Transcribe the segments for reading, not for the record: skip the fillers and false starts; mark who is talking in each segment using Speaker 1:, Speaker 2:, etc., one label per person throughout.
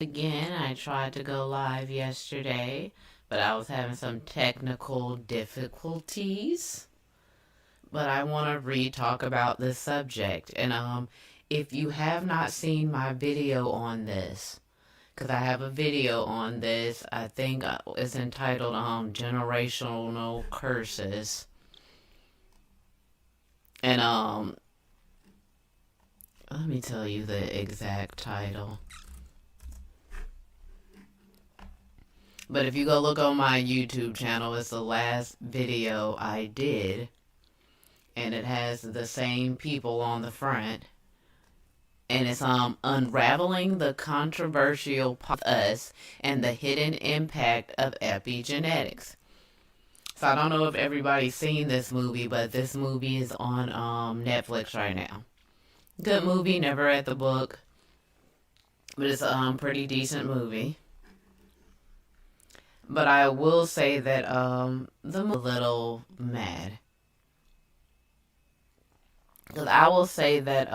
Speaker 1: Again, I tried to go live yesterday, but I was having some technical difficulties. But I want to re-talk about this subject. And if you have not seen my video on this, because I have a video on this, I think it's entitled Generational Curses. And let me tell you the exact title. But if you go look on my YouTube channel, it's the last video I did. And it has the same people on the front. And it's unraveling the controversial of us and the hidden impact of epigenetics. So I don't know if everybody's seen this movie, but this movie is on Netflix right now. Good movie, never read the book. But it's a pretty decent movie. But I will say that the movie is a little mad. Because I will say that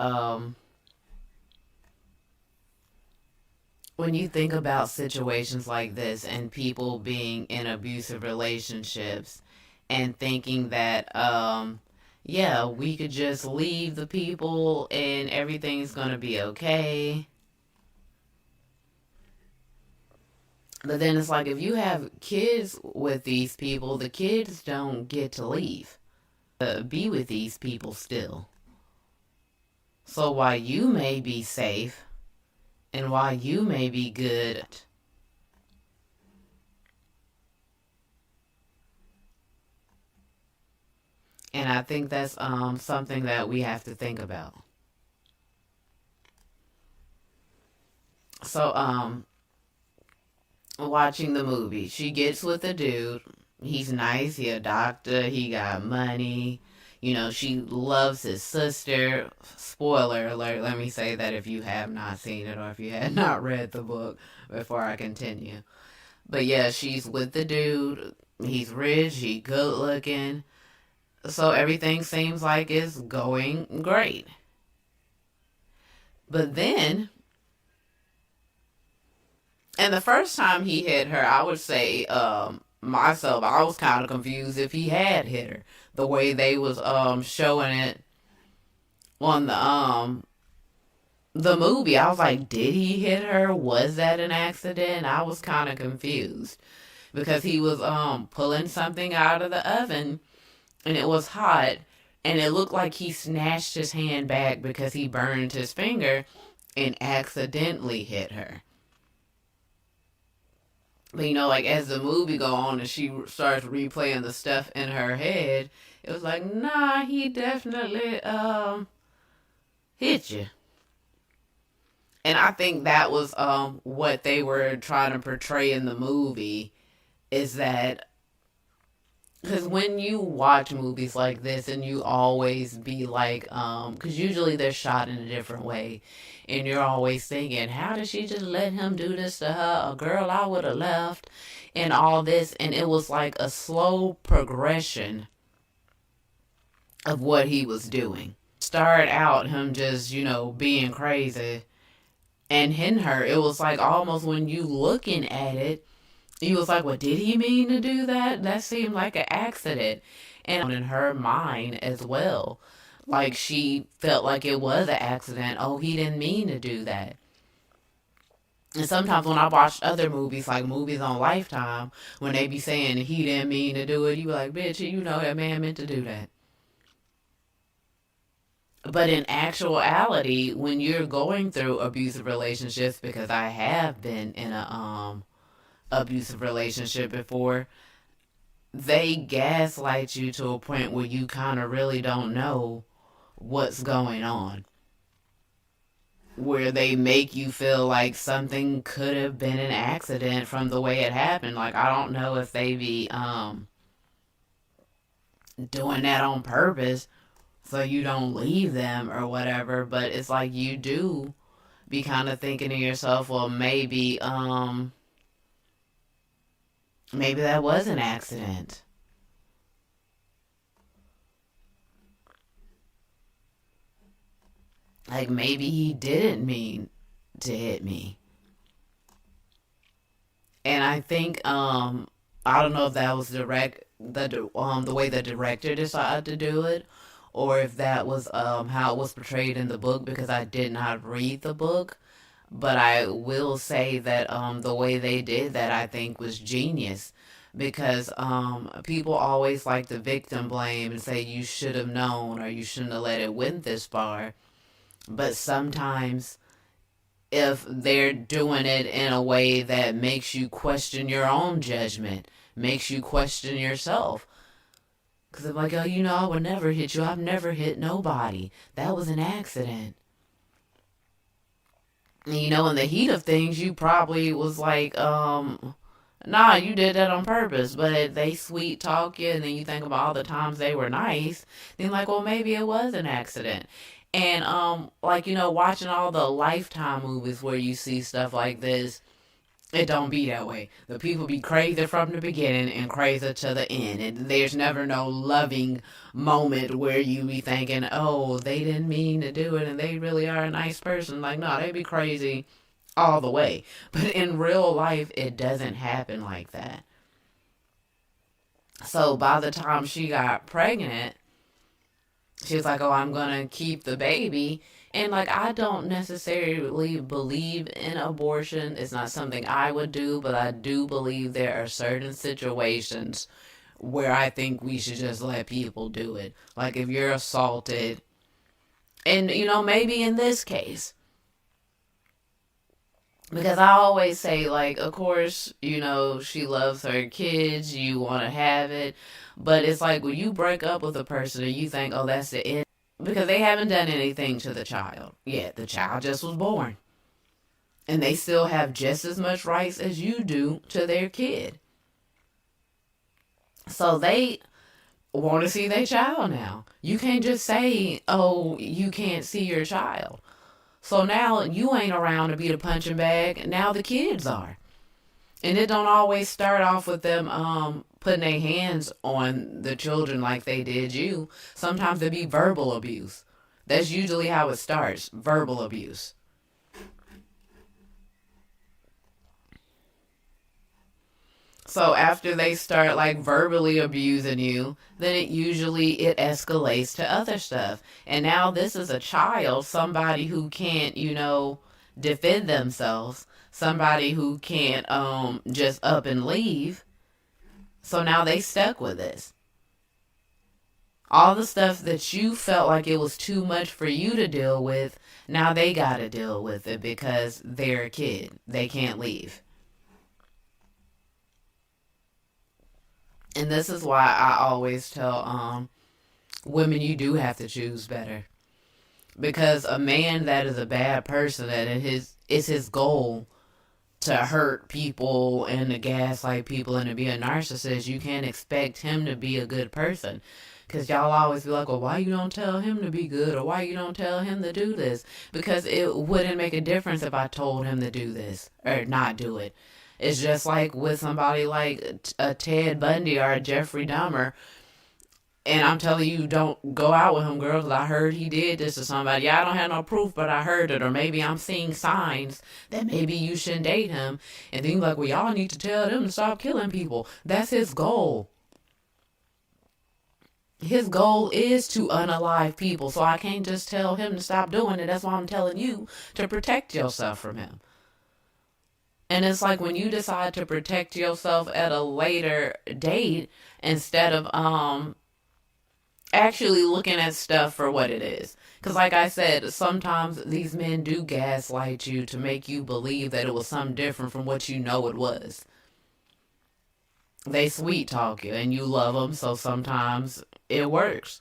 Speaker 1: when you think about situations like this and people being in abusive relationships and thinking that, yeah, we could just leave the people and everything's going to be okay. But then it's like if you have kids with these people, the kids don't get to leave. Be with these people still. So while you may be safe and while you may be good, and I think that's something that we have to think about. So watching the movie, she gets with a dude. He's nice. He a doctor. He got money. You know, she loves his sister. Spoiler alert, let me say that if you have not seen it or if you had not read the book before I continue. But yeah, she's with the dude. He's rich, he good looking. So everything seems like it's going great. But then, and the first time he hit her, I would say, myself, I was kind of confused if he had hit her. The way they was showing it on the movie, I was like, did he hit her? Was that an accident? I was kind of confused because he was pulling something out of the oven and it was hot and it looked like he snatched his hand back because he burned his finger and accidentally hit her. But you know, like as the movie go on and she starts replaying the stuff in her head, it was like, nah, he definitely hit you. And I think that was what they were trying to portray in the movie is that because when you watch movies like this and you always be like because usually they're shot in a different way and you're always thinking how did she just let him do this to her, a girl I would have left, and all this, and it was like a slow progression of what he was doing. Start out him just being crazy and hitting her. It was like almost when you looking at it, he was like, well, did he mean to do that? That seemed like an accident. And in her mind as well, like she felt like it was an accident. Oh, he didn't mean to do that. And sometimes when I watch other movies, like movies on Lifetime, when they be saying he didn't mean to do it, you be like, bitch, you know that man meant to do that. But in actuality, when you're going through abusive relationships, because I have been in a abusive relationship before, they gaslight you to a point where you kind of really don't know what's going on. Where they make you feel like something could have been an accident from the way it happened. Like I don't know if they be doing that on purpose so you don't leave them or whatever, but it's like you do be kind of thinking to yourself, well, maybe that was an accident. Like maybe he didn't mean to hit me. I think I don't know if that was the way the director decided to do it, or if that was how it was portrayed in the book, because I did not read the book. But I will say that the way they did that, I think, was genius, because people always like to victim blame and say you should have known or you shouldn't have let it win this far. But sometimes, if they're doing it in a way that makes you question your own judgment, makes you question yourself. Because I'm like, oh, I would never hit you. I've never hit nobody. That was an accident. And, in the heat of things, you probably was like, nah, you did that on purpose. But they sweet talk you, and then you think about all the times they were nice. Then like, well, maybe it was an accident. And like watching all the Lifetime movies where you see stuff like this, it don't be that way. The people be crazy from the beginning and crazy to the end. And there's never no loving moment where you be thinking, oh, they didn't mean to do it and they really are a nice person. Like, no, they be crazy all the way. But in real life, it doesn't happen like that. So by the time she got pregnant, she was like, oh, I'm going to keep the baby. And like, I don't necessarily believe in abortion. It's not something I would do, but I do believe there are certain situations where I think we should just let people do it. Like if you're assaulted, and maybe in this case, because I always say, like, of course, she loves her kids, you want to have it, but it's like when you break up with a person and you think, oh, that's the end, because they haven't done anything to the child yet. The child just was born. And they still have just as much rights as you do to their kid. So they want to see their child now. You can't just say, oh, you can't see your child. So now you ain't around to be the punching bag. Now the kids are. And it don't always start off with them putting their hands on the children like they did you. Sometimes it be verbal abuse. That's usually how it starts, verbal abuse. So after they start like verbally abusing you, then it escalates to other stuff. And now this is a child, somebody who can't, defend themselves, somebody who can't just up and leave. So now they stuck with this. All the stuff that you felt like it was too much for you to deal with, now they got to deal with it because they're a kid. They can't leave. And this is why I always tell women, you do have to choose better. Because a man that is a bad person, that it's his goal to hurt people and to gaslight people and to be a narcissist, you can't expect him to be a good person. Because y'all always be like, well, why you don't tell him to be good, or why you don't tell him to do this? Because it wouldn't make a difference if I told him to do this or not do it. It's just like with somebody like a Ted Bundy or a Jeffrey Dahmer. And I'm telling you, don't go out with him, girls. I heard he did this to somebody. Yeah, I don't have no proof, but I heard it. Or maybe I'm seeing signs that maybe you shouldn't date him. And then you're like, well, y'all need to tell them to stop killing people. That's his goal. His goal is to unalive people. So I can't just tell him to stop doing it. That's why I'm telling you to protect yourself from him. And it's like when you decide to protect yourself at a later date instead of actually looking at stuff for what it is. Because like I said, sometimes these men do gaslight you to make you believe that it was something different from what you know it was. They sweet talk you and you love them, so sometimes it works.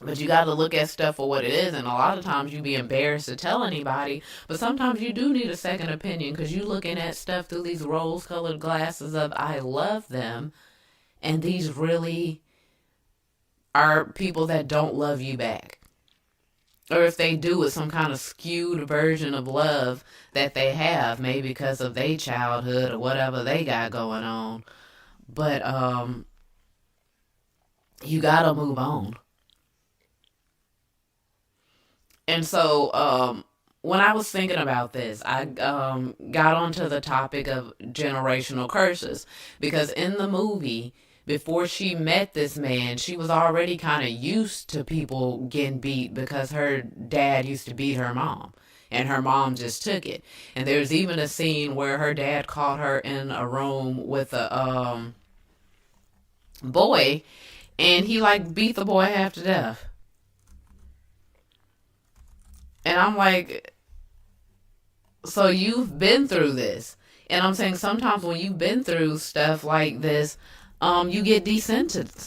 Speaker 1: But you got to look at stuff for what it is, and a lot of times you be embarrassed to tell anybody, but sometimes you do need a second opinion because you looking at stuff through these rose-colored glasses of I love them, and these really are people that don't love you back. Or if they do, it's some kind of skewed version of love that they have, maybe because of their childhood or whatever they got going on. But you got to move on. And so when I was thinking about this, I got onto the topic of generational curses because in the movie, before she met this man, she was already kind of used to people getting beat because her dad used to beat her mom. And her mom just took it. And there's even a scene where her dad caught her in a room with a boy, and he like beat the boy half to death. And I'm like, so you've been through this. And I'm saying sometimes when you've been through stuff like this, you get desensitized.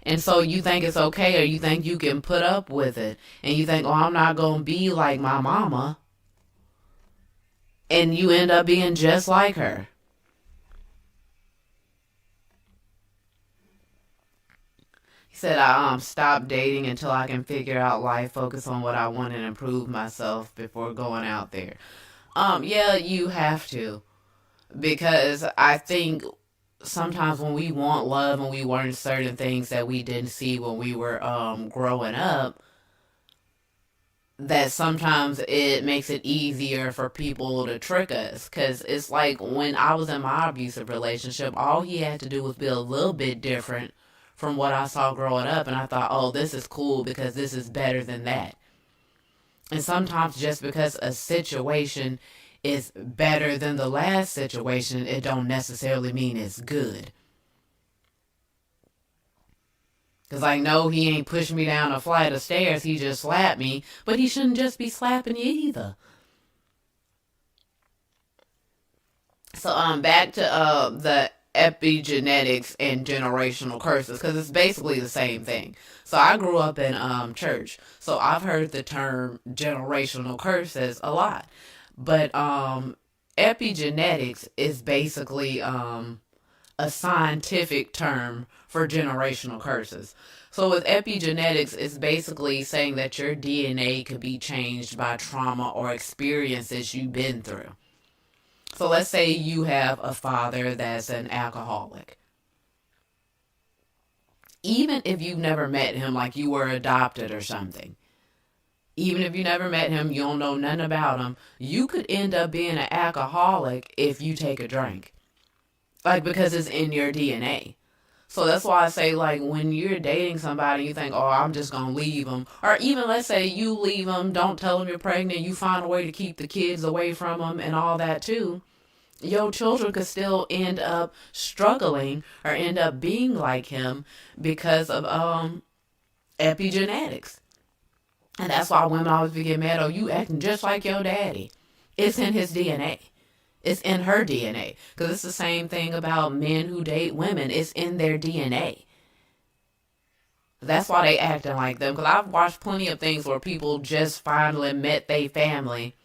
Speaker 1: And so you think it's okay, or you think you can put up with it. And you think, oh, I'm not going to be like my mama. And you end up being just like her. He said, I stop dating until I can figure out life, focus on what I want, and improve myself before going out there. Yeah, you have to. Because I think sometimes when we want love and we want certain things that we didn't see when we were growing up, that sometimes it makes it easier for people to trick us. Because it's like when I was in my abusive relationship, all he had to do was be a little bit different from what I saw growing up. And I thought, oh, this is cool because this is better than that. And sometimes just because a situation is better than the last situation, it don't necessarily mean it's good. Because I know he ain't pushed me down a flight of stairs, he just slapped me, but he shouldn't just be slapping you either. So back to the epigenetics and generational curses, because it's basically the same thing. So I grew up in church, so I've heard the term generational curses a lot. But epigenetics is basically a scientific term for generational curses. So with epigenetics, it's basically saying that your DNA could be changed by trauma or experiences you've been through. So let's say you have a father that's an alcoholic. Even if you've never met him, like you were adopted or something, even if you never met him, you don't know nothing about him, you could end up being an alcoholic if you take a drink. Like, because it's in your DNA. So that's why I say, like, when you're dating somebody, you think, oh, I'm just going to leave them. Or even, let's say you leave them, don't tell them you're pregnant, you find a way to keep the kids away from them and all that too. Your children could still end up struggling or end up being like him because of epigenetics. And that's why women always get mad, oh, you acting just like your daddy. It's in his DNA. It's in her DNA. Because it's the same thing about men who date women. It's in their DNA. That's why they acting like them. Because I've watched plenty of things where people just finally met their family.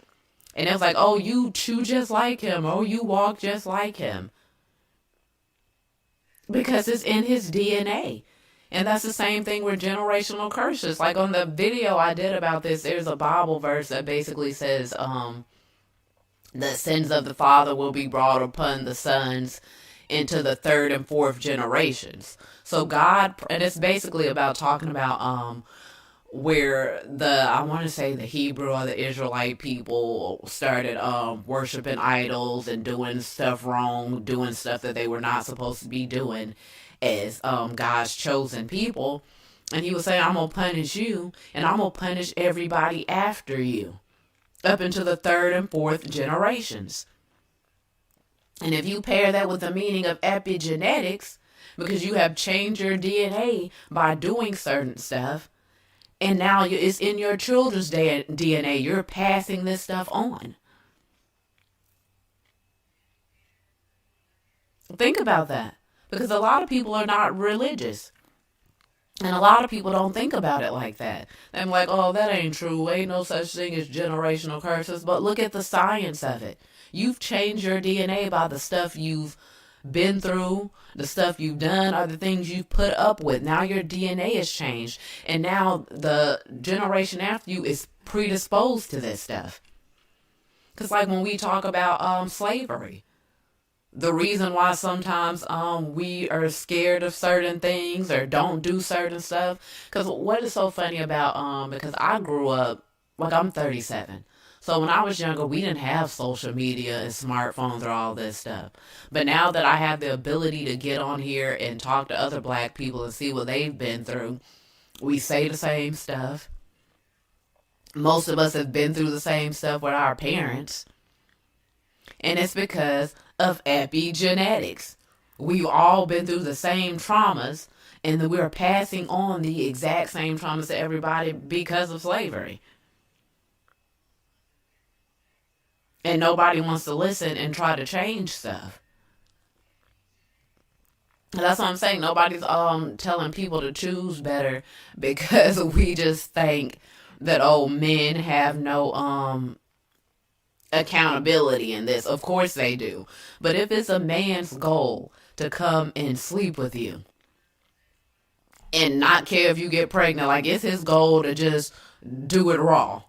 Speaker 1: And it was like, oh, you chew just like him. Oh, you walk just like him. Because it's in his DNA. And that's the same thing with generational curses. Like on the video I did about this, there's a Bible verse that basically says, the sins of the father will be brought upon the sons into the third and fourth generations. So God, and it's basically about talking about where I want to say the Hebrew or the Israelite people started worshiping idols and doing stuff wrong, doing stuff that they were not supposed to be doing as God's chosen people. And he was saying, I'm going to punish you, and I'm going to punish everybody after you, up into the third and fourth generations. And if you pair that with the meaning of epigenetics, because you have changed your DNA by doing certain stuff, and now it's in your children's DNA, you're passing this stuff on. Think about that. Because a lot of people are not religious. And a lot of people don't think about it like that. They're like, oh, that ain't true. Ain't no such thing as generational curses. But look at the science of it. You've changed your DNA by the stuff you've been through, the stuff you've done, or the things you've put up with. Now your DNA has changed. And now the generation after you is predisposed to this stuff. Because like when we talk about slavery, the reason why sometimes we are scared of certain things or don't do certain stuff, because what is so funny about because I grew up like I'm 37. So when I was younger, we didn't have social media and smartphones or all this stuff. But now that I have the ability to get on here and talk to other black people and see what they've been through, we say the same stuff. Most of us have been through the same stuff with our parents. And it's because of epigenetics. We've all been through the same traumas, and we're passing on the exact same traumas to everybody because of slavery. And nobody wants to listen and try to change stuff. That's what I'm saying. Nobody's telling people to choose better because we just think that men have no accountability in this. Of course they do. But if it's a man's goal to come and sleep with you and not care if you get pregnant, like it's his goal to just do it raw.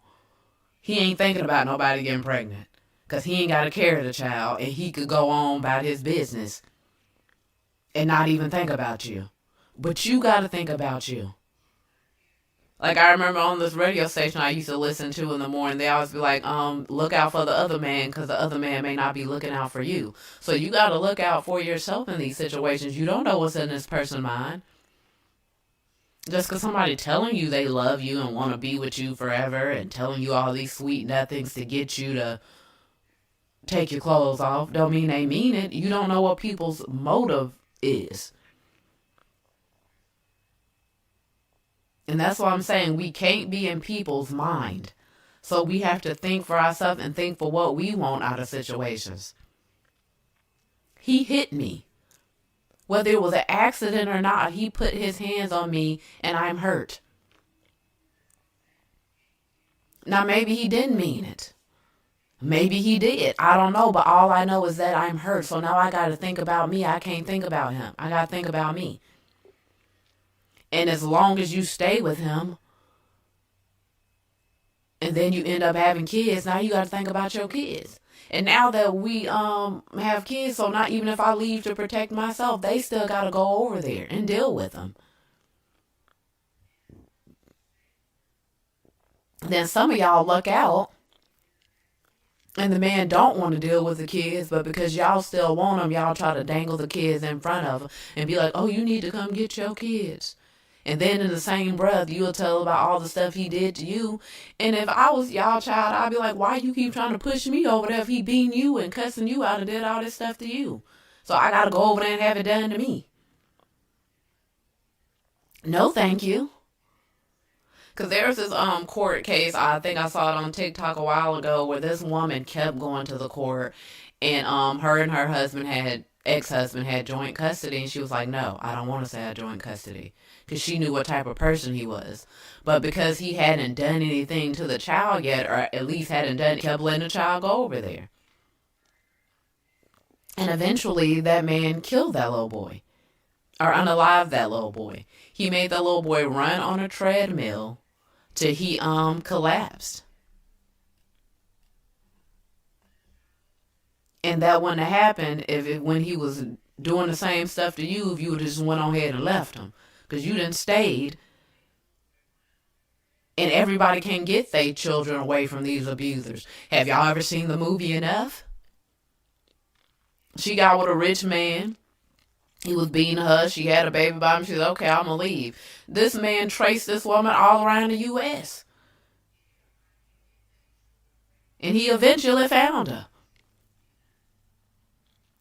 Speaker 1: He ain't thinking about nobody getting pregnant because he ain't got to carry the child and he could go on about his business and not even think about you. But you got to think about you. Like I remember on this radio station I used to listen to in the morning, they always be like, look out for the other man because the other man may not be looking out for you. So you got to look out for yourself in these situations. You don't know what's in this person's mind. Just because somebody telling you they love you and want to be with you forever and telling you all these sweet nothings to get you to take your clothes off don't mean they mean it. You don't know what people's motive is. And that's why I'm saying we can't be in people's mind. So we have to think for ourselves and think for what we want out of situations. He hit me. Whether it was an accident or not, he put his hands on me and I'm hurt. Now maybe he didn't mean it. Maybe he did. I don't know, but all I know is that I'm hurt. So now I got to think about me. I can't think about him. I got to think about me. And as long as you stay with him, and then you end up having kids, now you got to think about your kids. And now that we have kids, so not even if I leave to protect myself, they still got to go over there and deal with them. Then some of y'all luck out, and the man don't want to deal with the kids, but because y'all still want them, y'all try to dangle the kids in front of them and be like, oh, you need to come get your kids. And then in the same breath, you'll tell about all the stuff he did to you. And if I was y'all child, I'd be like, why you keep trying to push me over there if he beating you and cussing you out and did all this stuff to you? So I got to go over there and have it done to me. No, thank you. Because there's this court case, I think I saw it on TikTok a while ago, where this woman kept going to the court and her and her ex-husband had joint custody, and she was like, no, I don't want to say I joint custody, because she knew what type of person he was. But because he hadn't done anything to the child yet, or at least kept letting the child go over there. And eventually that man killed that little boy, or unalived that little boy. He made that little boy run on a treadmill till he collapsed. And that wouldn't have happened when he was doing the same stuff to you, if you would have just went on ahead and left him. Because you done stayed. And everybody can get their children away from these abusers. Have y'all ever seen the movie Enough? She got with a rich man. He was beating her. She had a baby by him. She said, okay, I'm going to leave. This man traced this woman all around the U.S. And he eventually found her.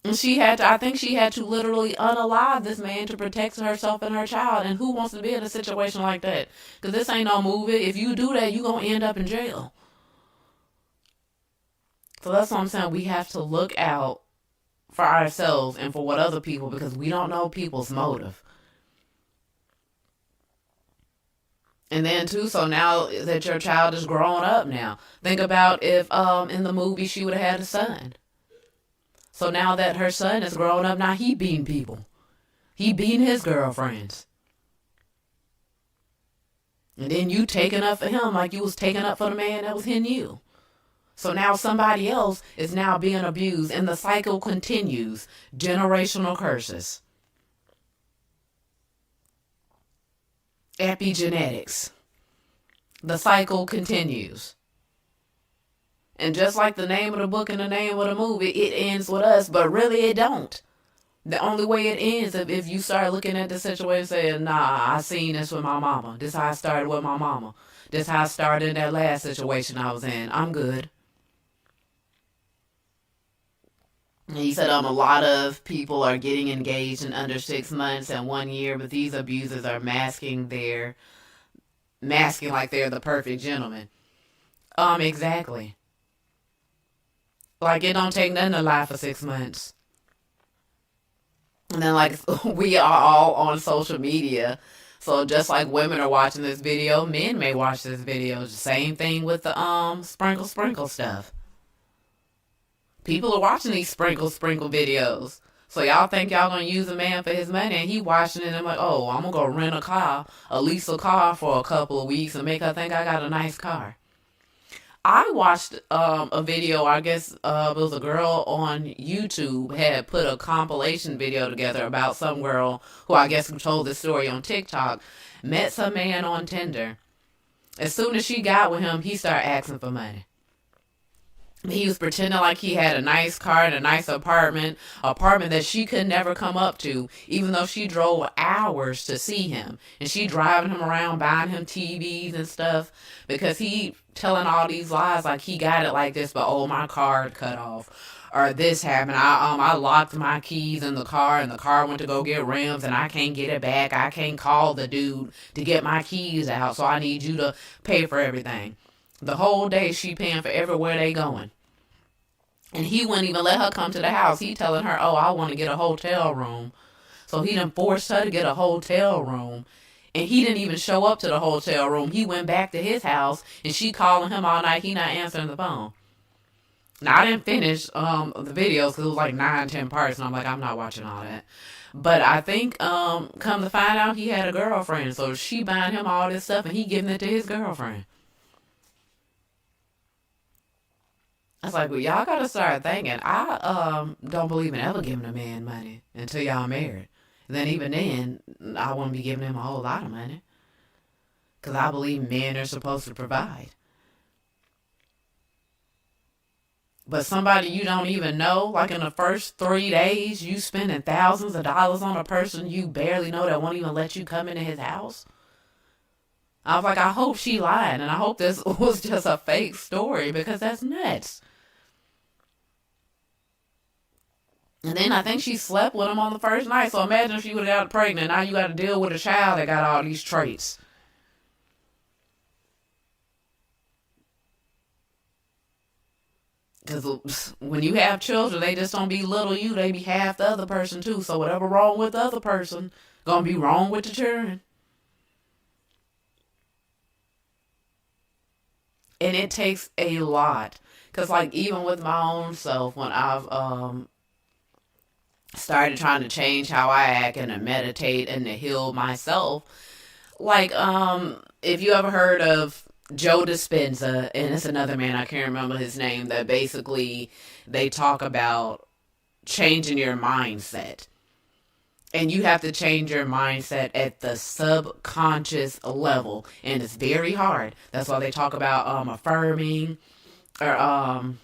Speaker 1: And I think she had to literally unalive this man to protect herself and her child. And who wants to be in a situation like that? Because this ain't no movie. If you do that, you're going to end up in jail. So that's what I'm saying. We have to look out for ourselves and for what other people, because we don't know people's motive. And then too, so now that your child is grown up now, think about if in the movie she would have had a son. So now that her son is grown up, now he beating people. He beating his girlfriends. And then you taking up for him like you was taking up for the man that was hitting you. So now somebody else is now being abused, and the cycle continues. Generational curses. Epigenetics. The cycle continues. And just like the name of the book and the name of the movie, it ends with us, but really it don't. The only way it ends if you start looking at the situation and saying, nah, I seen this with my mama. This how I started with my mama. This how I started in that last situation I was in. I'm good. And he said a lot of people are getting engaged in under 6 months and 1 year, but these abusers are masking like they're the perfect gentleman. Exactly. Like it don't take nothing to lie for 6 months. And then like we are all on social media. So just like women are watching this video, men may watch this video. Same thing with the sprinkle stuff. People are watching these sprinkle videos. So y'all think y'all gonna use a man for his money and he watching it and I'm like, oh, I'm gonna go rent a lease a car for a couple of weeks and make her think I got a nice car. I watched a video, I guess it was a girl on YouTube had put a compilation video together about some girl who I guess told this story on TikTok, met some man on Tinder. As soon as she got with him, he started asking for money. He was pretending like he had a nice car and a nice apartment that she could never come up to, even though she drove hours to see him. And she driving him around, buying him TVs and stuff, because he telling all these lies like he got it like this, but oh, my card cut off. Or this happened. I locked my keys in the car and the car went to go get rims and I can't get it back. I can't call the dude to get my keys out, so I need you to pay for everything. The whole day she paying for everywhere they going. And he wouldn't even let her come to the house. He telling her, oh, I want to get a hotel room. So he done forced her to get a hotel room. And he didn't even show up to the hotel room. He went back to his house and she calling him all night. He not answering the phone. Now, I didn't finish the videos because it was like 9-10 parts. And I'm like, I'm not watching all that. But I think, come to find out, he had a girlfriend. So she buying him all this stuff and he giving it to his girlfriend. I was like, well, y'all gotta start thinking. I don't believe in ever giving a man money until y'all married. And then even then, I wouldn't be giving him a whole lot of money. Because I believe men are supposed to provide. But somebody you don't even know, like in the first 3 days, you spending thousands of dollars on a person you barely know that won't even let you come into his house. I was like, I hope she lied. And I hope this was just a fake story because that's nuts. And then I think she slept with him on the first night. So imagine if she would have got pregnant. Now you got to deal with a child that got all these traits. Because when you have children, they just don't be little you. They be half the other person too. So whatever wrong with the other person, going to be wrong with the children. And it takes a lot. Because like even with my own self, when I've started trying to change how I act and to meditate and to heal myself. Like, if you ever heard of Joe Dispenza, and it's another man, I can't remember his name, that basically they talk about changing your mindset. And you have to change your mindset at the subconscious level. And it's very hard. That's why they talk about affirming or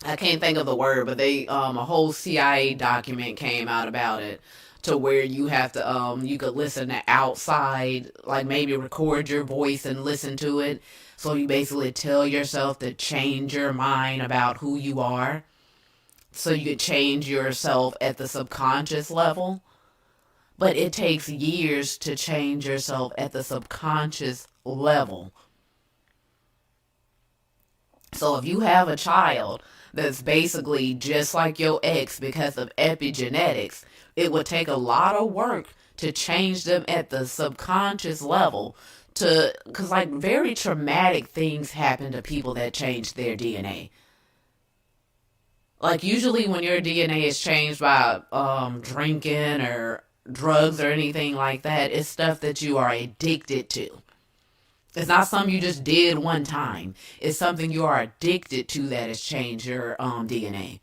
Speaker 1: I can't think of the word, but they a whole CIA document came out about it to where you have to you could listen to outside, like maybe record your voice and listen to it. So you basically tell yourself to change your mind about who you are. So you could change yourself at the subconscious level. But it takes years to change yourself at the subconscious level. So if you have a child that's basically just like your ex because of epigenetics, it would take a lot of work to change them at the subconscious level because like very traumatic things happen to people that change their DNA. Like usually when your DNA is changed by drinking or drugs or anything like that, it's stuff that you are addicted to. It's not something you just did one time. It's something you are addicted to that has changed your DNA.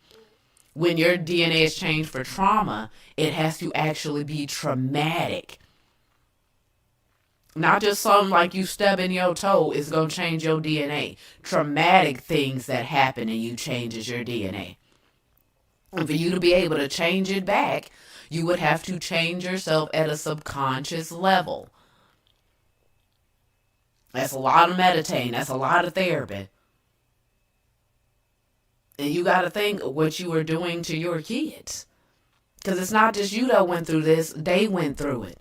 Speaker 1: When your DNA is changed for trauma, it has to actually be traumatic. Not just something like you stubbing your toe is going to change your DNA. Traumatic things that happen and you changes your DNA. And for you to be able to change it back, you would have to change yourself at a subconscious level. That's a lot of meditating. That's a lot of therapy. And you got to think what you were doing to your kids. Because it's not just you that went through this. They went through it.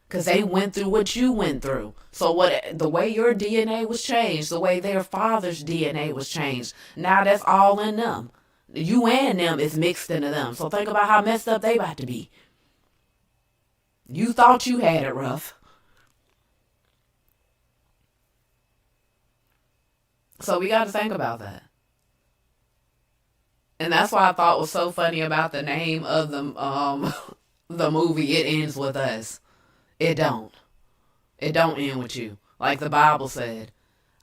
Speaker 1: Because they went through what you went through. So the way your DNA was changed, the way their father's DNA was changed, now that's all in them. You and them is mixed into them. So think about how messed up they about to be. You thought you had it rough. So we got to think about that. And that's why I thought was so funny about the name of the movie. It ends with us. It don't. It don't end with you. Like the Bible said,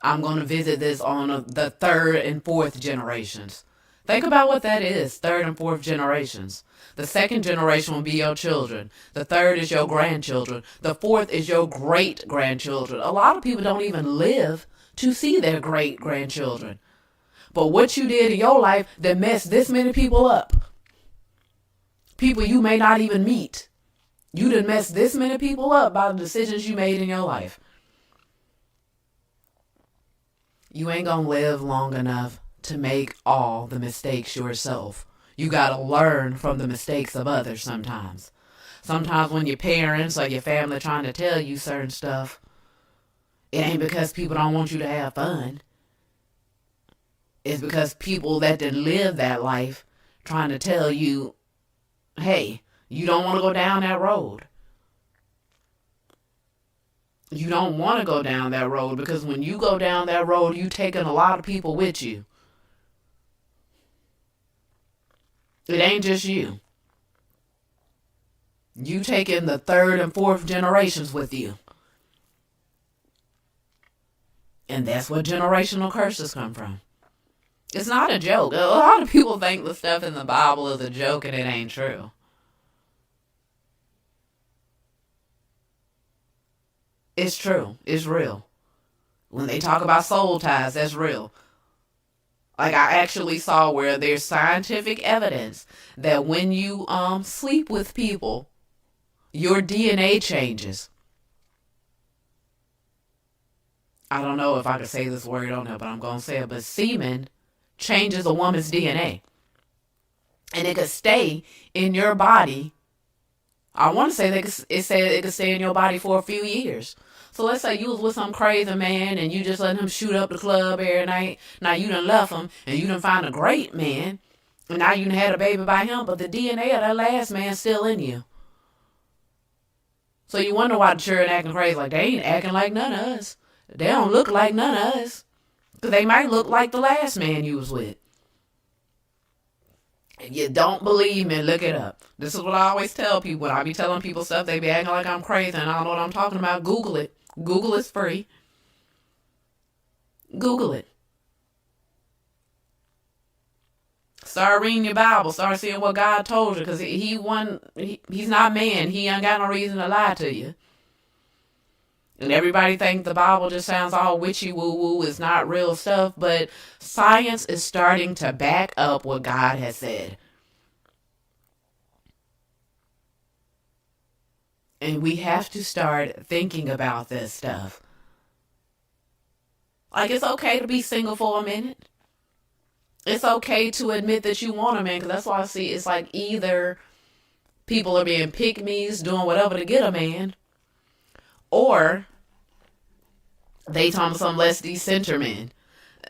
Speaker 1: I'm going to visit this on the third and fourth generations. Think about what that is, third and fourth generations. The second generation will be your children. The third is your grandchildren. The fourth is your great-grandchildren. A lot of people don't even live to see their great-grandchildren. But what you did in your life that messed this many people up, people you may not even meet, you done messed this many people up by the decisions you made in your life. You ain't gonna live long enough to make all the mistakes yourself. You gotta learn from the mistakes of others sometimes. Sometimes when your parents or your family trying to tell you certain stuff, it ain't because people don't want you to have fun. It's because people that didn't live that life trying to tell you, hey, you don't want to go down that road. You don't want to go down that road because when you go down that road, you taking a lot of people with you. It ain't just you. You taking the third and fourth generations with you. And that's where generational curses come from. It's not a joke. A lot of people think the stuff in the Bible is a joke and it ain't true. It's true. It's real. When they talk about soul ties, that's real. Like I actually saw where there's scientific evidence that when you sleep with people, your DNA changes. I don't know if I could say this word on there, but I'm going to say it. But semen changes a woman's DNA. And it could stay in your body. I want to say that it could stay in your body for a few years. So let's say you was with some crazy man and you just letting him shoot up the club every night. Now you done left him and you done found a great man. And now you done had a baby by him, but the DNA of that last man's still in you. So you wonder why the children acting crazy. Like they ain't acting like none of us. They don't look like none of us. Because they might look like the last man you was with. If you don't believe me, look it up. This is what I always tell people. When I be telling people stuff, they be acting like I'm crazy and I don't know what I'm talking about. Google it. Google is free. Google it. Start reading your Bible. Start seeing what God told you. Because he's not man. He ain't got no reason to lie to you. And everybody think the Bible just sounds all witchy woo-woo. It's not real stuff. But science is starting to back up what God has said. And we have to start thinking about this stuff. Like it's okay to be single for a minute. It's okay to admit that you want a man. Because that's why I see it's like either people are being pick-me's, doing whatever to get a man. Or they talking about some less decenter men.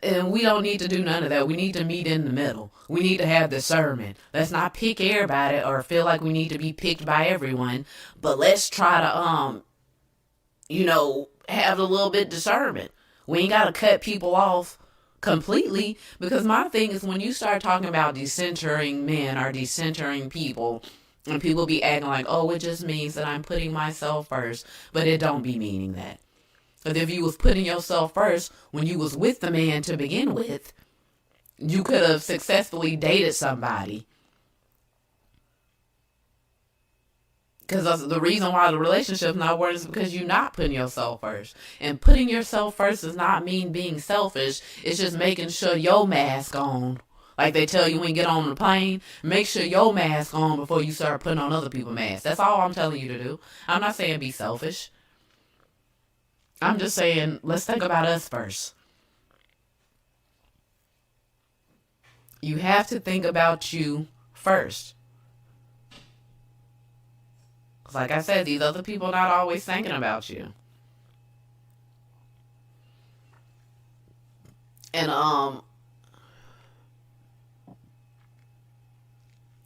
Speaker 1: And we don't need to do none of that. We need to meet in the middle. We need to have discernment. Let's not pick everybody or feel like we need to be picked by everyone. But let's try to, have a little bit discernment. We ain't got to cut people off completely. Because my thing is when you start talking about decentering men or decentering people, and people be acting like, oh, it just means that I'm putting myself first. But it don't be meaning that. Because if you was putting yourself first when you was with the man to begin with, you could have successfully dated somebody Because the reason why the relationship's not working is because you're not putting yourself first. And putting yourself first does not mean being selfish. It's just making sure your mask on. Like they tell you when you get on the plane, make sure your mask on before you start putting on other people's masks. That's all I'm telling you to do. I'm not saying be selfish. I'm just saying let's think about us first. You have to think about you first. Because like I said, these other people are not always thinking about you. And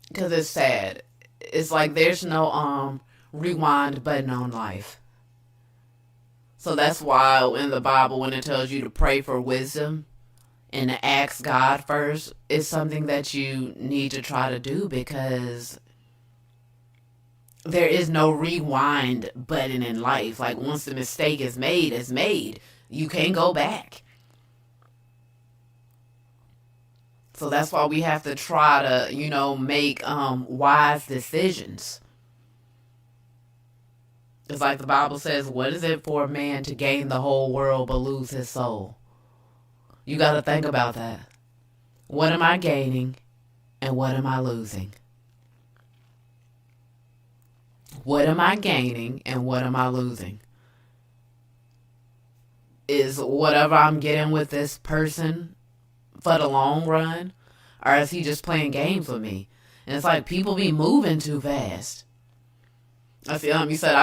Speaker 1: because it's sad. It's like there's no rewind button on life. So that's why in the Bible, when it tells you to pray for wisdom and to ask God first, it's something that you need to try to do, because there is no rewind button in life. Like once the mistake is made, it's made. You can't go back. So that's why we have to try to, make wise decisions. It's like the Bible says, what is it for a man to gain the whole world but lose his soul? You got to think about that. What am I gaining and what am I losing? What am I gaining and what am I losing? Is whatever I'm getting with this person for the long run, or is he just playing games with me? And it's like people be moving too fast. I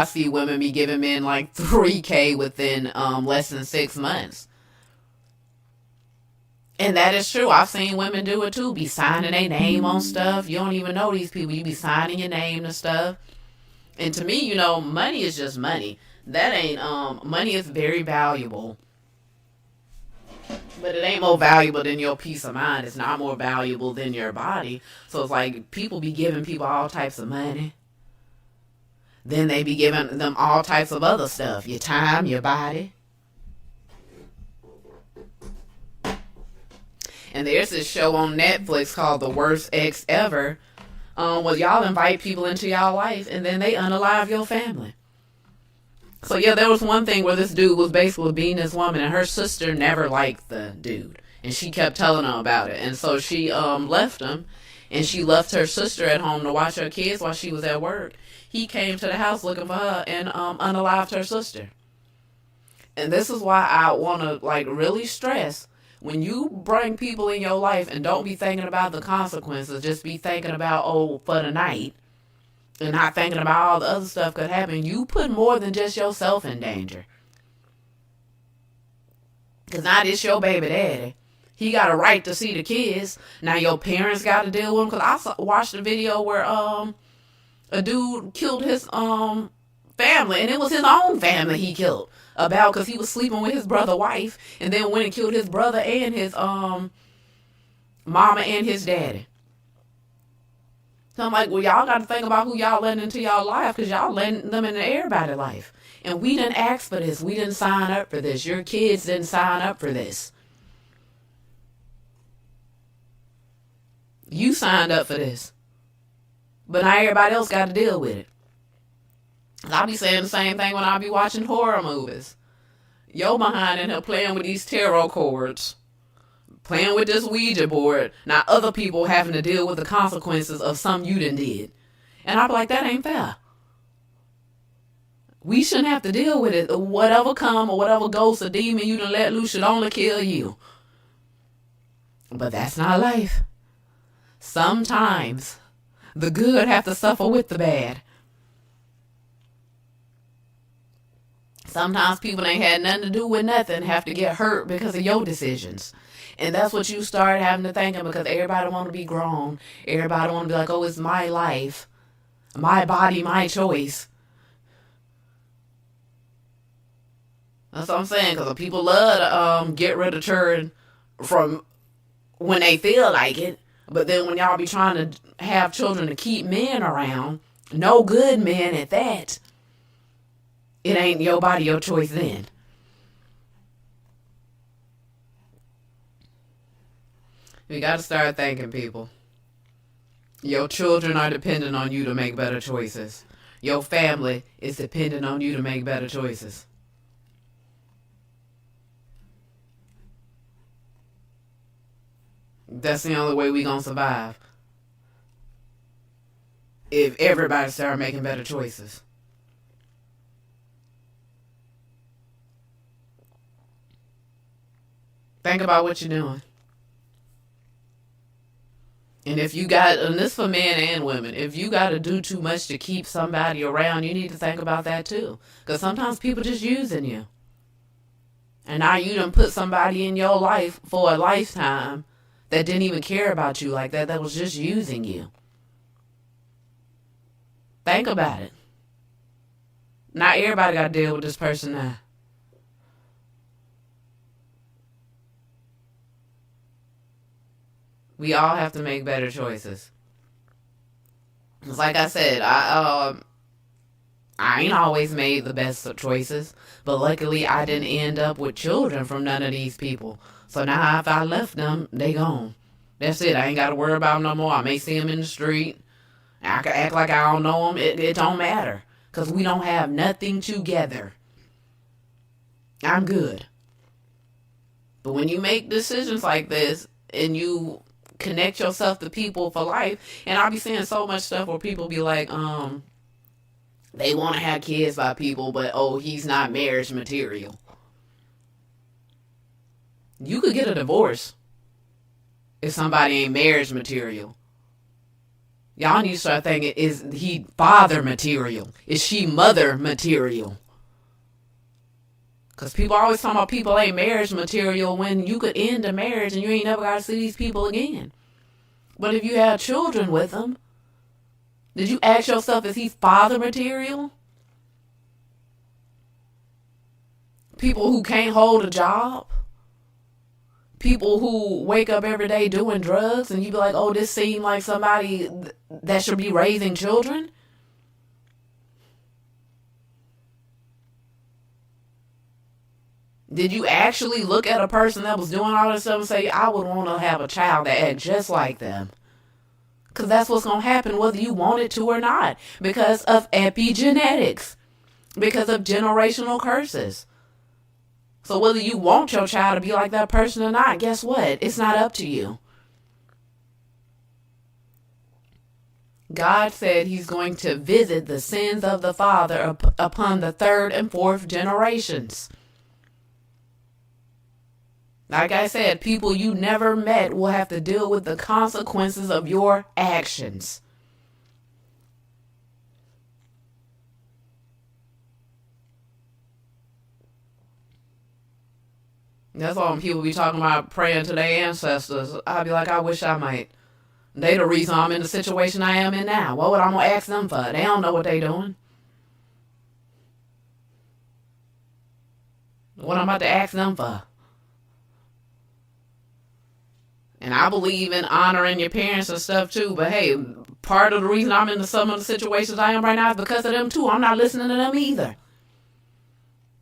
Speaker 1: see women be giving men like $3,000 within less than 6 months. And that is true. I've seen women do it too. Be signing their name on stuff. You don't even know these people. You be signing your name to stuff. And to me, money is just money. That ain't, money is very valuable. But it ain't more valuable than your peace of mind. It's not more valuable than your body. So it's like people be giving people all types of money. Then they be giving them all types of other stuff. Your time, your body. And there's this show on Netflix called The Worst Ex Ever. Well, y'all invite people into y'all life and then they unalive your family. So yeah, there was one thing where this dude was basically beating this woman, and her sister never liked the dude, and she kept telling him about it. And so she left him, and she left her sister at home to watch her kids while she was at work. He came to the house looking for her and unalived her sister. And this is why I want to really stress, when you bring people in your life, and don't be thinking about the consequences, just be thinking about for the night. And not thinking about all the other stuff could happen. You put more than just yourself in danger. Because now this your baby daddy. He got a right to see the kids. Now your parents got to deal with them. Because I watched a video where a dude killed his family. And it was his own family he killed. Because he was sleeping with his brother's wife. And then went and killed his brother and his mama and his daddy. So I'm like, well, y'all got to think about who y'all letting into y'all life, because y'all letting them into everybody's life. And we didn't ask for this. We didn't sign up for this. Your kids didn't sign up for this. You signed up for this. But now everybody else got to deal with it. I'll be saying the same thing when I be watching horror movies. Yo behind in here playing with these tarot cards. Playing with this Ouija board. Now other people having to deal with the consequences of something you done did. And I'm like, that ain't fair. We shouldn't have to deal with it. Whatever come or whatever ghost or demon you done let loose should only kill you. But that's not life. Sometimes the good have to suffer with the bad. Sometimes people ain't had nothing to do with nothing have to get hurt because of your decisions. And that's what you start having to think of, because everybody want to be grown. Everybody want to be like, oh, it's my life. My body, my choice. That's what I'm saying, because people love to get rid of children from when they feel like it. But then when y'all be trying to have children to keep men around, no good men at that, it ain't your body, your choice then. We got to start thinking, people. Your children are dependent on you to make better choices. Your family is dependent on you to make better choices. That's the only way we gonna survive. If everybody start making better choices. Think about what you're doing. And if you got, and this for men and women, if you got to do too much to keep somebody around, you need to think about that too. Because sometimes people just using you. And now you done put somebody in your life for a lifetime that didn't even care about you like that, that was just using you. Think about it. Not everybody got to deal with this person now. We all have to make better choices. It's like I said, I ain't always made the best of choices, but luckily I didn't end up with children from none of these people. So now if I left them, they gone. That's it. I ain't got to worry about them no more. I may see them in the street. I can act like I don't know them. It don't matter because we don't have nothing together. I'm good. But when you make decisions like this and you connect yourself to people for life, and I'll be seeing so much stuff where people be like, they want to have kids by people, but he's not marriage material. You could get a divorce if somebody ain't marriage material. Y'all need to start thinking, is he father material? Is she mother material? Because people always talking about people ain't marriage material when you could end a marriage and you ain't never got to see these people again. But if you have children with them, did you ask yourself, is he father material? People who can't hold a job. People who wake up every day doing drugs and you be like, this seems like somebody that should be raising children. Did you actually look at a person that was doing all this stuff and say, I would want to have a child that acts just like them? Because that's what's going to happen whether you want it to or not. Because of epigenetics. Because of generational curses. So whether you want your child to be like that person or not, guess what? It's not up to you. God said he's going to visit the sins of the father upon the third and fourth generations. Like I said, people you never met will have to deal with the consequences of your actions. That's why when people be talking about praying to their ancestors, I'll be like, I wish I might. They the reason I'm in the situation I am in now. What would I want to ask them for? They don't know what they doing. What I'm about to ask them for? And I believe in honoring your parents and stuff too. But hey, part of the reason I'm in some of the situations I am right now is because of them too. I'm not listening to them either.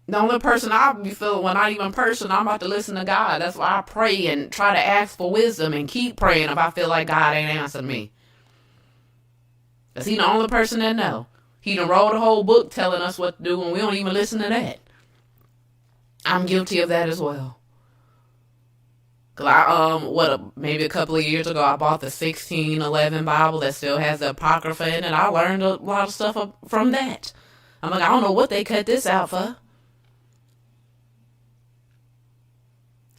Speaker 1: The only person I'll be feeling, when not even person, I'm about to listen to God. That's why I pray and try to ask for wisdom and keep praying if I feel like God ain't answering me. Because he the only person that know. He done wrote a whole book telling us what to do and we don't even listen to that. I'm guilty of that as well. Cause maybe a couple of years ago, I bought the 1611 Bible that still has the Apocrypha in it. I learned a lot of stuff from that. I'm like, I don't know what they cut this out for.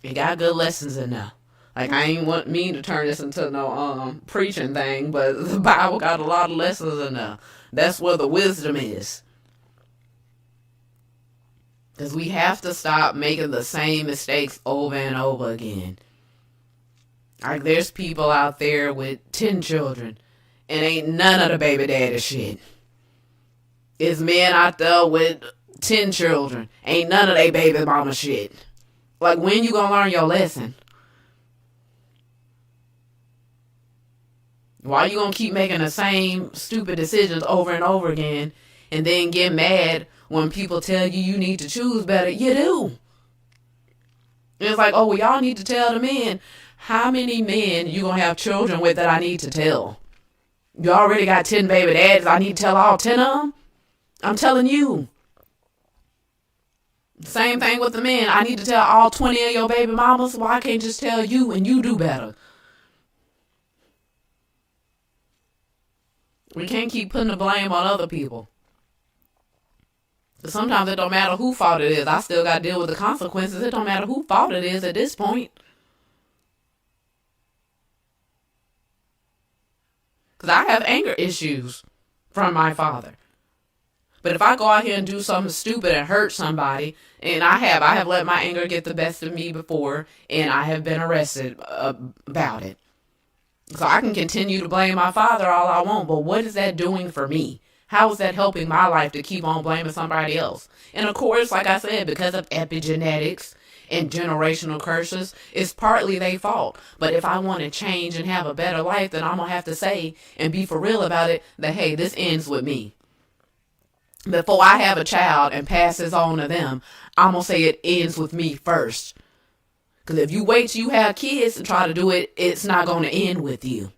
Speaker 1: It got good lessons in there. Like, I ain't want me to turn this into no preaching thing, but the Bible got a lot of lessons in there. That's where the wisdom is. Because we have to stop making the same mistakes over and over again. Like, there's people out there with 10 children and ain't none of the baby daddy shit. There's men out there with 10 children, ain't none of they baby mama shit. Like, when you gonna learn your lesson? Why you gonna keep making the same stupid decisions over and over again and then get mad when people tell you you need to choose better? You do. And it's like, well, y'all need to tell the men. How many men you gonna have children with that I need to tell? You already got 10 baby daddies. I need to tell all 10 of them? I'm telling you. Same thing with the men. I need to tell all 20 of your baby mamas. Why I can't just tell you and you do better? We can't keep putting the blame on other people. Sometimes it don't matter who fault it is. I still got to deal with the consequences. It don't matter who fault it is at this point. Because I have anger issues from my father. But if I go out here and do something stupid and hurt somebody, and I have let my anger get the best of me before, and I have been arrested about it. So I can continue to blame my father all I want, but what is that doing for me? How is that helping my life to keep on blaming somebody else? And of course, like I said, because of epigenetics and generational curses, it's partly their fault. But if I want to change and have a better life, then I'm going to have to say and be for real about it that, hey, this ends with me. Before I have a child and pass this on to them, I'm going to say it ends with me first. Because if you wait till you have kids and try to do it, it's not going to end with you.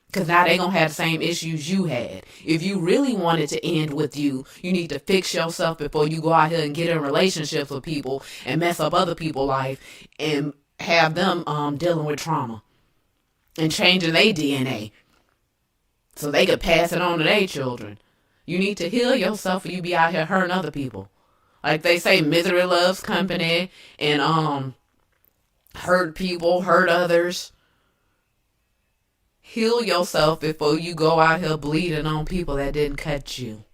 Speaker 1: Because now they're going to have the same issues you had. If you really want it to end with you, you need to fix yourself before you go out here and get in relationships with people and mess up other people's life and have them dealing with trauma and changing their DNA so they could pass it on to their children. You need to heal yourself or you be out here hurting other people. Like they say, misery loves company, and hurt people, hurt others. Heal yourself before you go out here bleeding on people that didn't cut you.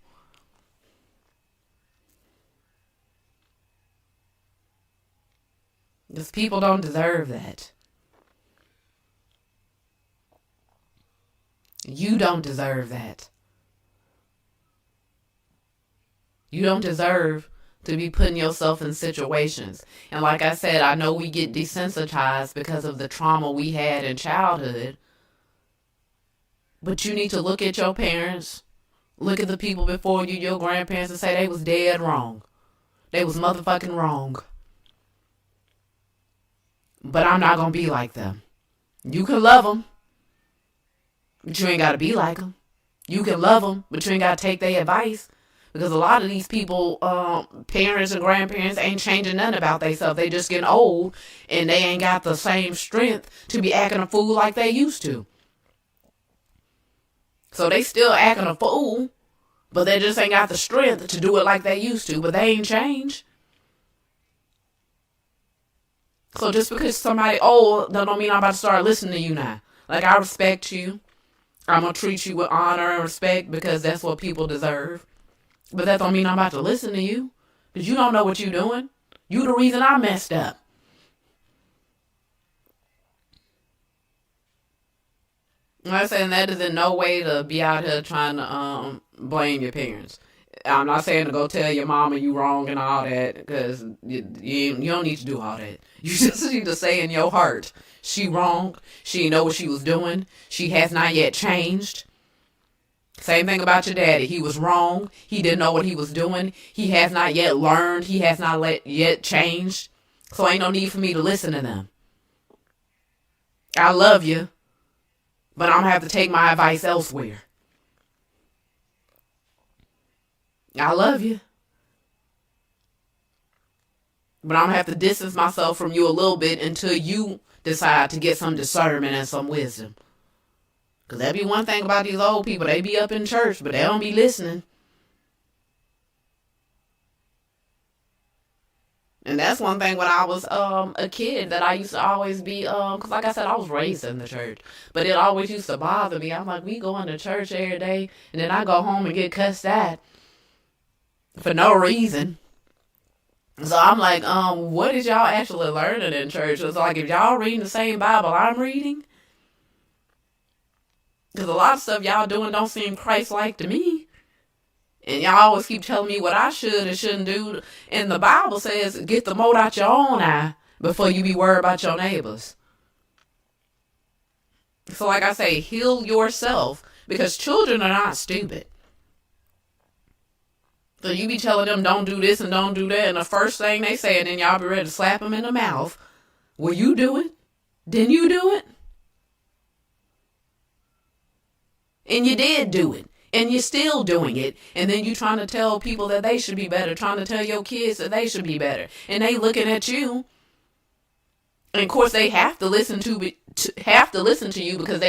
Speaker 1: Because people don't deserve that. You don't deserve that. You don't deserve to be putting yourself in situations. And like I said, I know we get desensitized because of the trauma we had in childhood. But you need to look at your parents, look at the people before you, your grandparents, and say they was dead wrong. They was motherfucking wrong. But I'm not going to be like them. You can love them, but you ain't got to be like them. You can love them, but you ain't got to take their advice. Because a lot of these people, parents and grandparents, ain't changing nothing about themselves. They just getting old, and they ain't got the same strength to be acting a fool like they used to. So they still acting a fool, but they just ain't got the strength to do it like they used to. But they ain't changed. So just because somebody old, that don't mean I'm about to start listening to you now. Like, I respect you. I'm going to treat you with honor and respect because that's what people deserve. But that don't mean I'm about to listen to you. Because you don't know what you're doing. You the reason I messed up. Like I said, that is in no way to be out here trying to blame your parents. I'm not saying to go tell your mama you wrong and all that, because you don't need to do all that. You just need to say in your heart, she wrong. She didn't know what she was doing. She has not yet changed. Same thing about your daddy. He was wrong. He didn't know what he was doing. He has not yet learned. He has not yet changed. So ain't no need for me to listen to them. I love you, but I'm going to have to take my advice elsewhere. I love you, but I'm going to have to distance myself from you a little bit until you decide to get some discernment and some wisdom. Because that be one thing about these old people. They be up in church, but they don't be listening. And that's one thing when I was a kid that I used to always be, because like I said, I was raised in the church. But it always used to bother me. I'm like, we going to church every day, and then I go home and get cussed at for no reason. So I'm like, what is y'all actually learning in church? It's like, if y'all reading the same Bible I'm reading, because a lot of stuff y'all doing don't seem Christ-like to me. And y'all always keep telling me what I should and shouldn't do. And the Bible says, get the mote out your own eye before you be worried about your neighbors. So like I say, heal yourself, because children are not stupid. So you be telling them don't do this and don't do that, and the first thing they say, and then y'all be ready to slap them in the mouth. Will you do it? Didn't you do it? And you did do it. And you're still doing it. And then you trying to tell people that they should be better, trying to tell your kids that they should be better. And they looking at you. And of course they have to listen to you because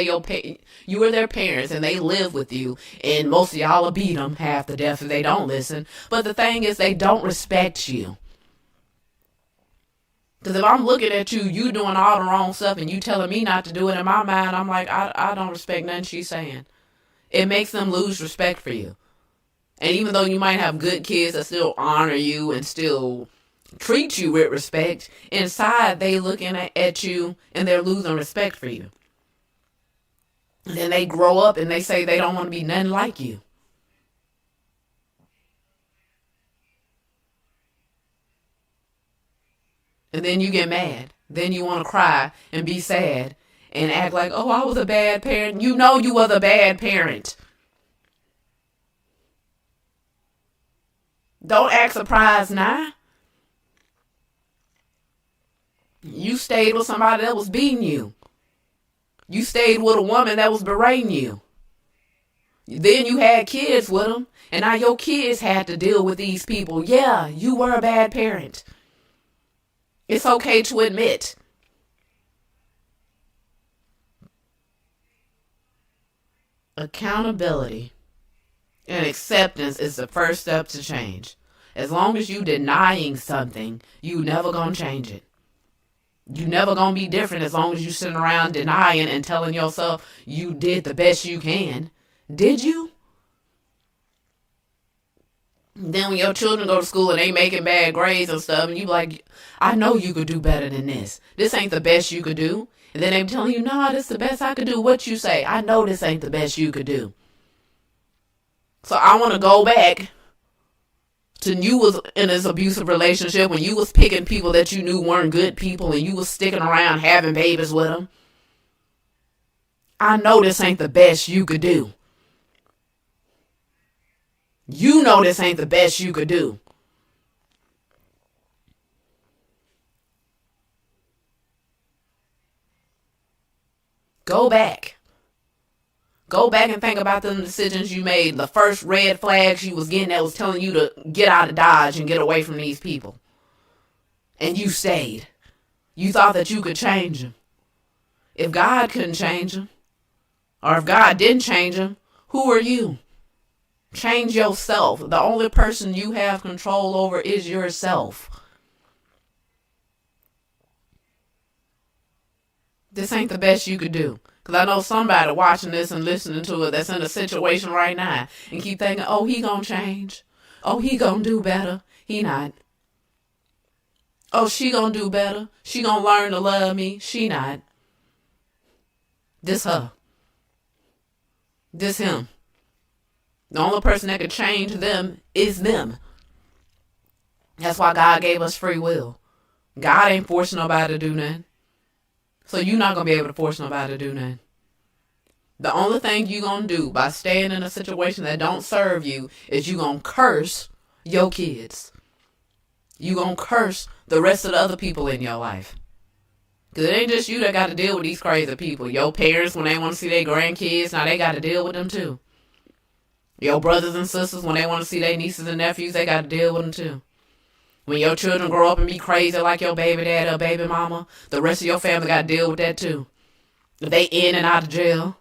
Speaker 1: you are their parents and they live with you. And most of y'all will beat them half to death if they don't listen. But the thing is, they don't respect you. Because if I'm looking at you doing all the wrong stuff and you telling me not to do it, in my mind, I'm like, I don't respect nothing she's saying. It makes them lose respect for you. And even though you might have good kids that still honor you and still treat you with respect, inside they looking at you and they're losing respect for you. And then they grow up and they say they don't want to be nothing like you. And then you get mad. Then you want to cry and be sad and act like, oh, I was a bad parent. You know you was a bad parent. Don't act surprised now. You stayed with somebody that was beating you. You stayed with a woman that was berating you. Then you had kids with them, and now your kids had to deal with these people. Yeah, you were a bad parent. It's okay to admit. Accountability and acceptance is the first step to change. As long as you denying something, you never gonna change it. You never gonna be different as long as you sitting around denying and telling yourself you did the best you can. Did you? Then when your children go to school and they making bad grades and stuff, and you like, I know you could do better than this. This ain't the best you could do. And then they telling you, nah, this is the best I could do. What you say? I know this ain't the best you could do. So I want to go back to you was in this abusive relationship when you was picking people that you knew weren't good people and you was sticking around having babies with them. I know this ain't the best you could do. You know this ain't the best you could do. Go back. Go back and think about the decisions you made. The first red flags you was getting that was telling you to get out of Dodge and get away from these people. And you stayed. You thought that you could change them. If God couldn't change them, or if God didn't change them, who are you? Change yourself. The only person you have control over is yourself. This ain't the best you could do. Because I know somebody watching this and listening to it that's in a situation right now and keep thinking, oh, he gonna change. Oh, he gonna do better. He not. Oh, she gonna do better. She gonna learn to love me. She not. This her. This him. The only person that could change them is them. That's why God gave us free will. God ain't forcing nobody to do nothing. So you're not going to be able to force nobody to do nothing. The only thing you're going to do by staying in a situation that don't serve you is you're going to curse your kids. You're going to curse the rest of the other people in your life. Because it ain't just you that got to deal with these crazy people. Your parents, when they want to see their grandkids, now they got to deal with them too. Your brothers and sisters, when they want to see their nieces and nephews, they got to deal with them too. When your children grow up and be crazy like your baby dad or baby mama, the rest of your family got to deal with that too. If they in and out of jail,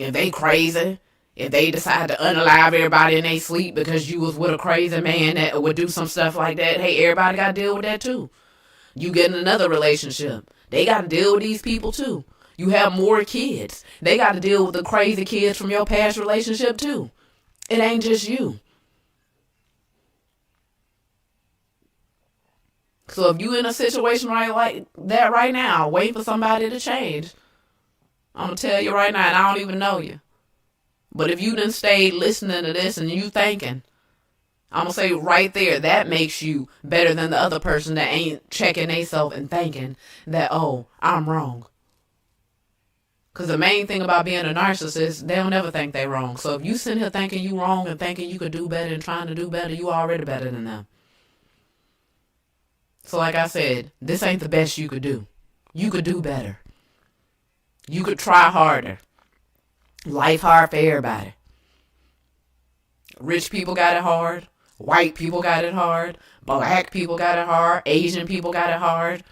Speaker 1: if they crazy, if they decide to unalive everybody in their sleep because you was with a crazy man that would do some stuff like that, hey, everybody got to deal with that too. You get in another relationship, they got to deal with these people too. You have more kids, they got to deal with the crazy kids from your past relationship too. It ain't just you. So if you in a situation right like that right now, wait for somebody to change. I'm going to tell you right now, and I don't even know you. But if you done stayed listening to this and you thinking, I'm going to say right there, that makes you better than the other person that ain't checking themselves and thinking that, oh, I'm wrong. Because the main thing about being a narcissist, they don't ever think they wrong. So if you sitting here thinking you wrong and thinking you could do better and trying to do better, you already better than them. So like I said, this ain't the best you could do. You could do better. You could try harder. Life hard for everybody. Rich people got it hard. White people got it hard. Black people got it hard. Asian people got it hard.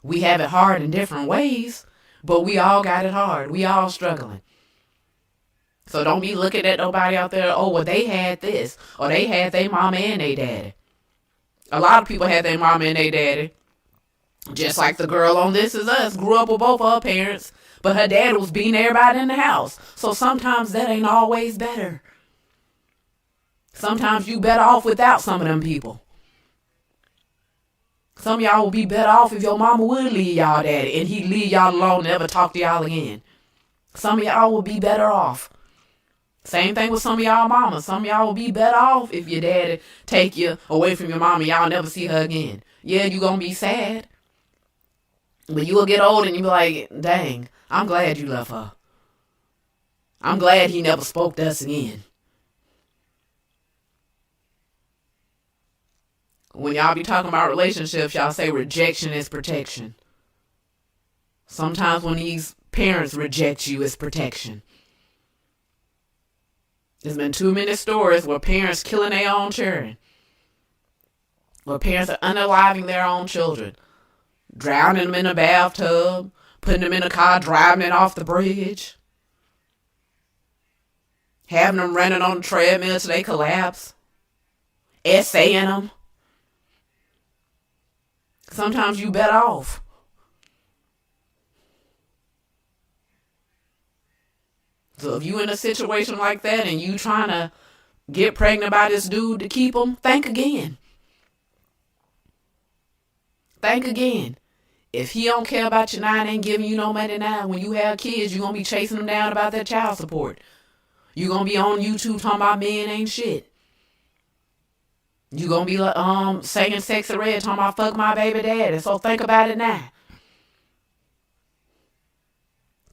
Speaker 1: We have it hard in different ways, but we all got it hard. We all struggling. So don't be looking at nobody out there, oh, well, they had this, or they had their mama and their daddy. A lot of people had their mama and their daddy. Just like the girl on This Is Us grew up with both of her parents, but her dad was beating everybody in the house. So sometimes that ain't always better. Sometimes you better off without some of them people. Some of y'all will be better off if your mama would leave y'all daddy and he'd leave y'all alone and never talk to y'all again. Some of y'all will be better off. Same thing with some of y'all mamas. Some of y'all will be better off if your daddy take you away from your mama and y'all never see her again. Yeah, you gonna be sad. But you will get old and you be like, dang, I'm glad you left her. I'm glad he never spoke to us again. When y'all be talking about relationships, y'all say rejection is protection. Sometimes when these parents reject you, it's protection. There's been too many stories where parents killing their own children. Where parents are unaliving their own children. Drowning them in a bathtub. Putting them in a car, driving it off the bridge. Having them running on the treadmill till they collapse. Essaying them. Sometimes you better off. So if you in a situation like that and you trying to get pregnant by this dude to keep him, think again. Think again. If he don't care about you now and ain't giving you no money now, when you have kids, you're going to be chasing them down about that child support. You're going to be on YouTube talking about men ain't shit. You're going to be singing Sexy Red talking about fuck my baby daddy. So think about it now.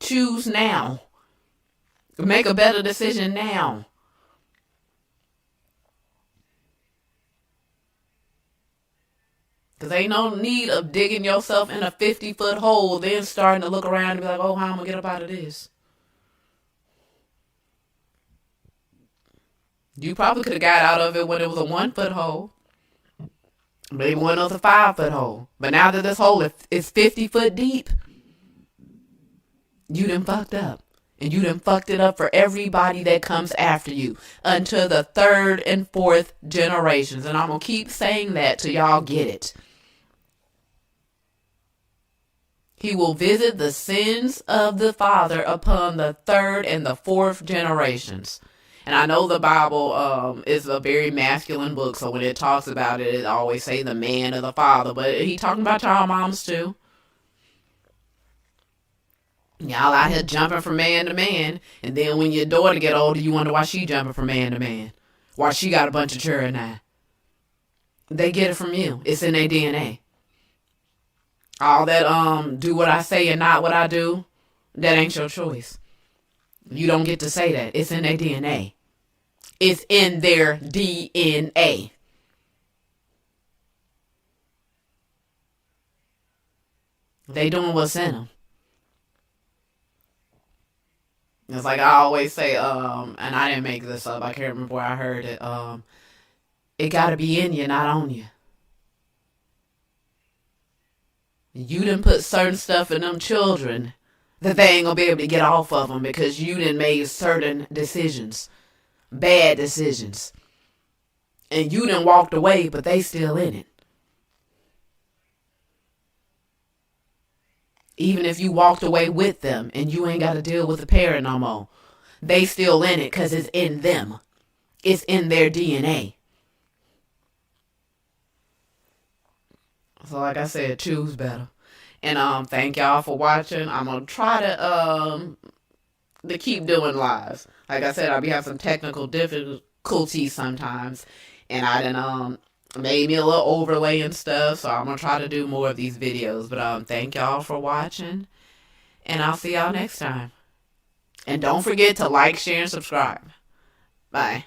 Speaker 1: Choose now. Make a better decision now. Because ain't no need of digging yourself in a 50-foot hole, then starting to look around and be like, oh, how am I going to get up out of this? You probably could have got out of it when it was a 1-foot hole. Maybe when it was a 5-foot hole. But now that this hole is 50 foot deep, you done fucked up. And you done fucked it up for everybody that comes after you. Until the 3rd and 4th generations. And I'm going to keep saying that till y'all get it. He will visit the sins of the father upon the 3rd and the 4th generations. And I know the Bible is a very masculine book, so when it talks about it, it always say the man or the father. But he talking about y'all moms too. Y'all out here jumping from man to man, and then when your daughter get older, you wonder why she jumping from man to man. Why she got a bunch of children now. They get it from you. It's in their DNA. All that do what I say and not what I do, that ain't your choice. You don't get to say that. It's in their DNA. It's in their DNA. They doing what's in them. It's like I always say, and I didn't make this up. I can't remember where I heard it. It got to be in you, not on you. You done put certain stuff in them children that they ain't going to be able to get off of them because you done made certain decisions. Bad decisions. And you done walked away, but they still in it. Even if you walked away with them and you ain't got to deal with the parent no more, they still in it because it's in them. It's in their DNA. So like I said, choose better. And thank y'all for watching. I'm going to try to keep doing lives. Like I said, I'll be having some technical difficulties sometimes. And I done made me a little overlay and stuff. So I'm going to try to do more of these videos. But thank y'all for watching. And I'll see y'all next time. And don't forget to like, share, and subscribe. Bye.